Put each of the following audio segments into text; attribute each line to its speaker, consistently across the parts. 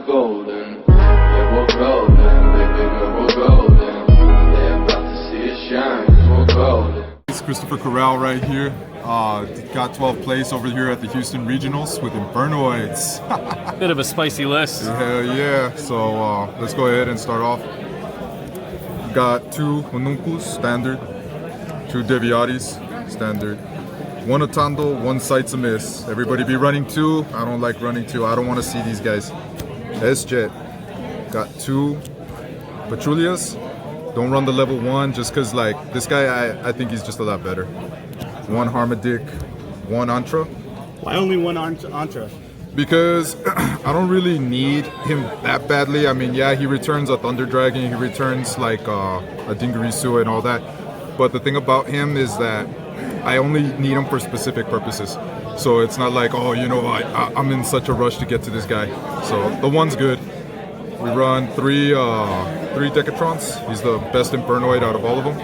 Speaker 1: golden. Yeah, we're golden, baby girl, we're golden. They're about to see it shine, 'cause we're golden.
Speaker 2: It's Christopher Corral right here. Got 12th place over here at the Houston Regionals with Infernoids.
Speaker 3: Bit of a spicy list.
Speaker 2: Hell yeah. So let's go ahead and start off. Got 2 Honuncles, standard. 2 Deviatis, standard. 1 Otando, 1 Sights Amiss. Everybody be running 2. I don't like running 2. I don't want to see these guys. S-Jet. Got 2 Patrulias. Don't run the level 1 just because, like, this guy, I think he's just a lot better. 1 Harmadic, 1 Antra.
Speaker 4: Why only 1 Antra?
Speaker 2: Because I don't really need him that badly. I mean, yeah, he returns a Thunder Dragon, he returns like a Dingarisu and all that. But the thing about him is that I only need him for specific purposes. So it's not like, oh, you know, I'm in such a rush to get to this guy. So the 1's good. We run 3 Decatrons. He's the best Infernoid out of all of them.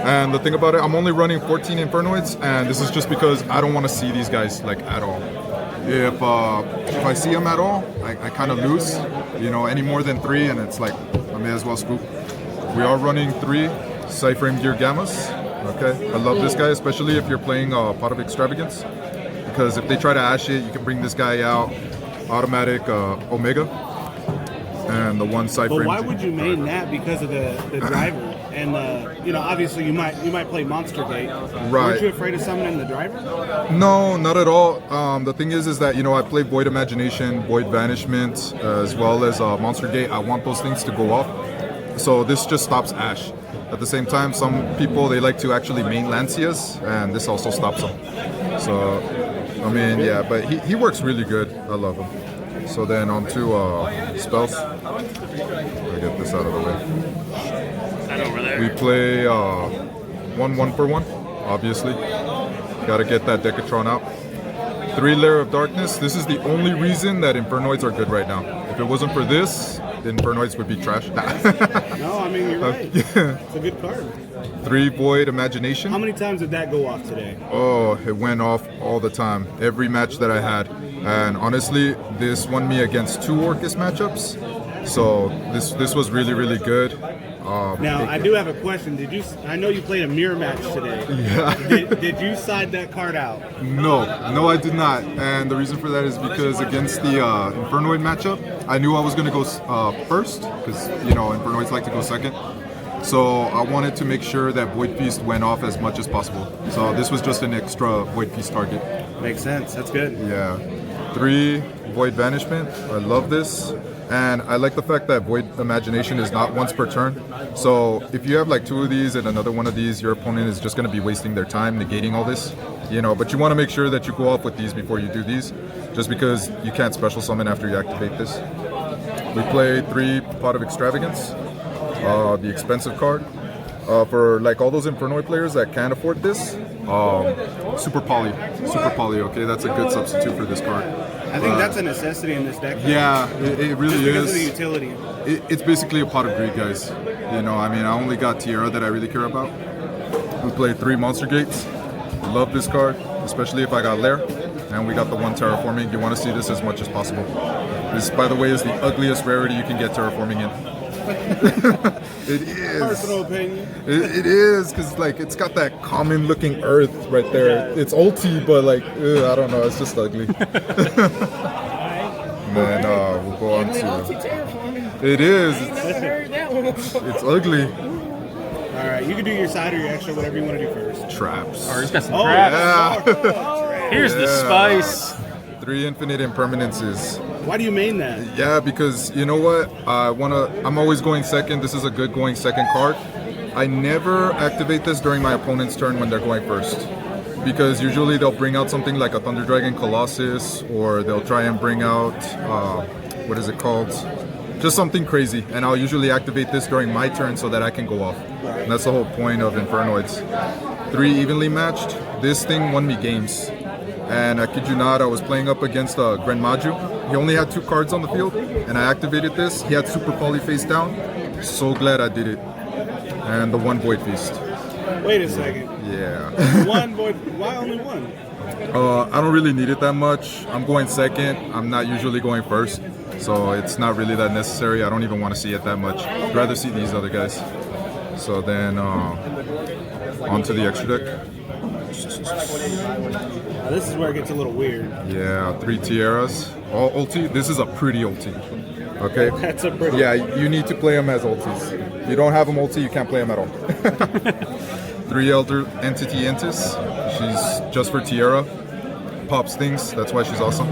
Speaker 2: And the thing about it, I'm only running 14 Infernoids, and this is just because I don't want to see these guys like at all. If I see them at all, I kind of lose. You know, any more than 3, and it's like I may as well scoop. We are running 3 Cyframe Gear Gammas. Okay, I love this guy, especially if you're playing Pot of Extravagance, because if they try to ash it, you can bring this guy out. Automatic Omega, and the 1 Cyframe.
Speaker 4: But why would you main that? Because of the driver, and you know, obviously you might play Monster Gate.
Speaker 2: Right.
Speaker 4: Weren't you afraid of summoning the driver?
Speaker 2: No, not at all. The thing is that, you know, I play Void Imagination, Void Banishment, as well as Monster Gate. I want those things to go off. So this just stops Ash. At the same time, some people, they like to actually main Lancias, and this also stops them. So, I mean, yeah, but he works really good. I love him. So then on to spells. Let me get this out of the way. We play 1 for 1, obviously. Gotta get that Decatron out. 3 Lair of Darkness. This is the only reason that Infernoids are good right now. If it wasn't for this, the Infernoids would be trash.
Speaker 4: No, I mean, you're right. It's a good card.
Speaker 2: 3 Void Imagination.
Speaker 4: How many times did that go off today?
Speaker 2: Oh, it went off all the time. Every match that I had. And honestly, this won me against 2 Orcus matchups. So this was really, really good.
Speaker 4: Now, I do have a question. I know you played a mirror match today.
Speaker 2: Yeah.
Speaker 4: Did you side that card out?
Speaker 2: No, I did not. And the reason for that is because against the Infernoid matchup, I knew I was going to go first, because, you know, Infernoids like to go second. So I wanted to make sure that Void Feast went off as much as possible. So this was just an extra Void Feast target.
Speaker 4: Makes sense. That's good.
Speaker 2: Yeah. 3 Void Banishment. I love this. And I like the fact that Void Imagination is not once per turn. So if you have like 2 of these and another one of these, your opponent is just going to be wasting their time negating all this. You know, but you want to make sure that you go off with these before you do these, just because you can't special summon after you activate this. We play 3 Pot of Extravagance, the expensive card. For like all those Infernoid players that can't afford this, Super Poly, okay, that's a good substitute for this card.
Speaker 4: I think that's a necessity in this deck.
Speaker 2: Yeah, it really
Speaker 4: because
Speaker 2: is.
Speaker 4: Of the utility.
Speaker 2: It's basically a Pot of Greed, guys. You know, I mean, I only got Tierra that I really care about. We play 3 Monster Gates. Love this card, especially if I got Lair. And we got the 1 Terraforming. You want to see this as much as possible. This, by the way, is the ugliest rarity you can get Terraforming in. It is.
Speaker 4: Personal opinion.
Speaker 2: It is, because like it's got that common looking earth right there. It's ulti, but like I don't know, it's just ugly. And then we'll go on to. It is. It's ugly.
Speaker 4: All right, you can do your side or your extra, whatever you want to do first.
Speaker 2: Traps.
Speaker 3: Oh, he's got some traps.
Speaker 2: Yeah.
Speaker 3: Here's the spice.
Speaker 2: 3 Infinite Impermanences.
Speaker 4: Why do you main that?
Speaker 2: Yeah, because you know what? I'm always going second. This is a good going second card. I never activate this during my opponent's turn when they're going first, because usually they'll bring out something like a Thunder Dragon Colossus, or they'll try and bring out what is it called? Just something crazy, and I'll usually activate this during my turn so that I can go off. And that's the whole point of Infernoids. 3 evenly matched. This thing won me games. And I kid you not, I was playing up against Gren Maju. He only had 2 cards on the field, and I activated this. He had Super Poly face down. So glad I did it. And the 1 Void Feast.
Speaker 4: Wait a second.
Speaker 2: Yeah.
Speaker 4: 1 Void. Why only 1?
Speaker 2: I don't really need it that much. I'm going second. I'm not usually going first. So it's not really that necessary. I don't even want to see it that much. I'd rather see these other guys. So then onto the extra deck.
Speaker 4: Now, this is where it gets a little weird.
Speaker 2: Yeah, 3 Tierras. All ulti. This is a pretty ulti. Okay?
Speaker 4: That's a pretty.
Speaker 2: Yeah, you need to play them as ultis. You don't have them ulti, you can't play them at all. 3 Elder Entity Entis. She's just for Tierra. Pops things, that's why she's awesome.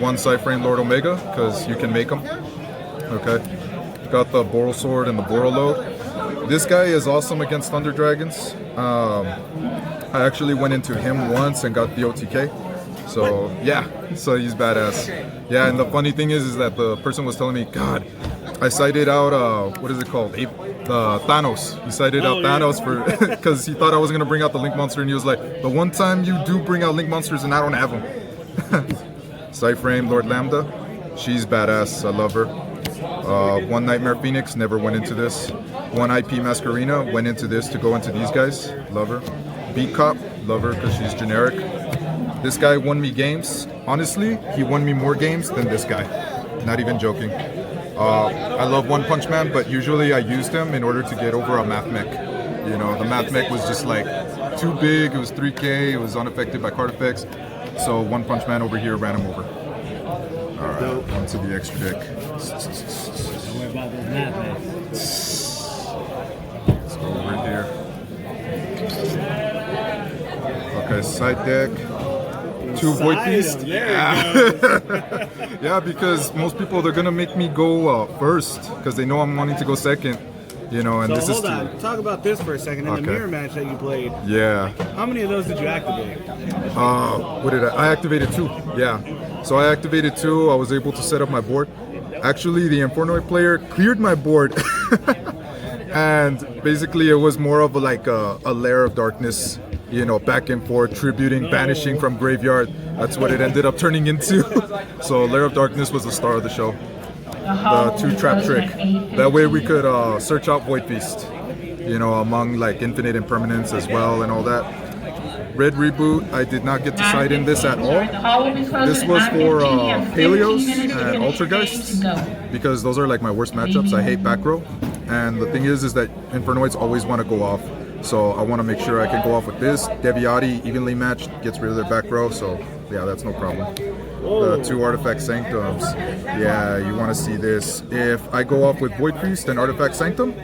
Speaker 2: 1 Cyframe Lord Omega, because you can make them. Okay. Got the Boral Sword and the Boral Load. This guy is awesome against Thunder Dragons. I actually went into him once and got the OTK. So yeah, so he's badass. Yeah, and the funny thing is that the person was telling me, God, I cited out what is it called? Thanos. He cited out Thanos for because he thought I was gonna bring out the Link Monster, and he was like, the one time you do bring out Link Monsters and I don't have them. Cyframe Lord Lambda, she's badass. I love her. 1 Nightmare Phoenix, never went into this. 1 IP Masquerina, went into this to go into these guys. Love her. Beat Cop, love her because she's generic. This guy won me games. Honestly, he won me more games than this guy. Not even joking. I love One Punch Man, but usually I used him in order to get over a math mech. You know, the math mech was just like too big. It was 3K. It was unaffected by card effects. So One Punch Man over here ran him over. All right, onto the extra deck.
Speaker 4: Don't worry about those math, man.
Speaker 2: Let's go over here. Okay, side deck. 2 Void Beast. Yeah, because most people, they're gonna make me go first because they know I'm wanting to go second. You know, and
Speaker 4: So
Speaker 2: this
Speaker 4: hold
Speaker 2: is
Speaker 4: on. Talk about this for a second. In the mirror match that you played,
Speaker 2: yeah.
Speaker 4: how many of those did you activate?
Speaker 2: What did I activated 2. Yeah. So I activated 2. I was able to set up my board. Actually, the Infernoid player cleared my board. And basically it was more of like a lair of darkness, you know, back and forth, tributing, banishing from graveyard. That's what it ended up turning into. So Lair of Darkness was the star of the show. The 2 trap trick. That way we could search out Void Feast, you know, among like infinite impermanence as well and all that. Red Reboot, I did not get to side in this at all. This was for Paleos and Altergeists, because those are like my worst matchups. I hate back row. And the thing is that Infernoids always want to go off. So I want to make sure I can go off with this. Deviati, evenly matched, gets rid of their back row. So yeah, that's no problem. The 2 Artifact Sanctums. Yeah, you want to see this. If I go off with Void Priest and Artifact Sanctum,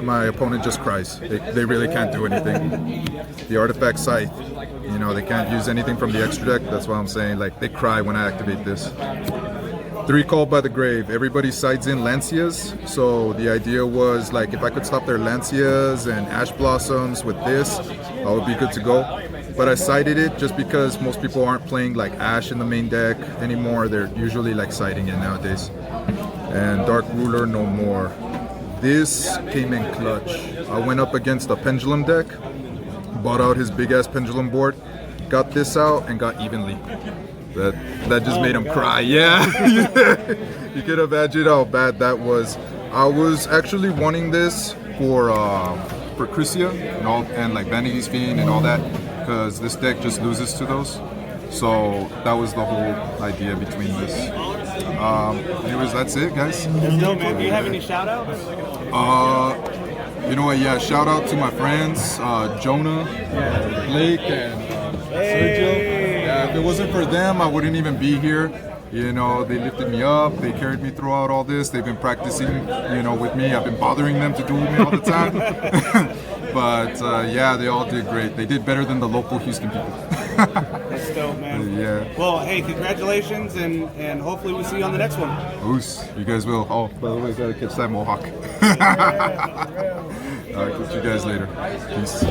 Speaker 2: my opponent just cries. They really can't do anything. The Artifact Scythe, you know, they can't use anything from the extra deck. That's why I'm saying, like, they cry when I activate this. 3 Called by the Grave. Everybody sides in Lancias. So the idea was, like, if I could stop their Lancias and Ash Blossoms with this, I would be good to go. But I sided it just because most people aren't playing like Ash in the main deck anymore. They're usually like siding it nowadays. And Dark Ruler no more. This came in clutch. I went up against a Pendulum deck, bought out his big ass Pendulum board, got this out and got evenly. That just made him cry. Yeah. You could imagine how bad that was. I was actually wanting this for Chrysia and like Vanity's Fiend and all that, because this deck just loses to those. So that was the whole idea between this. Anyways, that's it, guys.
Speaker 4: That's dope, man. Do you have any shout outs?
Speaker 2: You know what? Yeah, shout out to my friends, Jonah, Blake, and Sergio. Yeah, if it wasn't for them, I wouldn't even be here. You know, they lifted me up, they carried me throughout all this. They've been practicing, you know, with me. I've been bothering them to do with me all the time. But yeah, they all did great. They did better than the local Houston people.
Speaker 4: That's dope, man.
Speaker 2: Yeah.
Speaker 4: Well, hey, congratulations, and hopefully we'll see you on the next one.
Speaker 2: Oos, you guys will. Oh, by the way, gotta catch that Mohawk. All right, catch you guys later. Peace.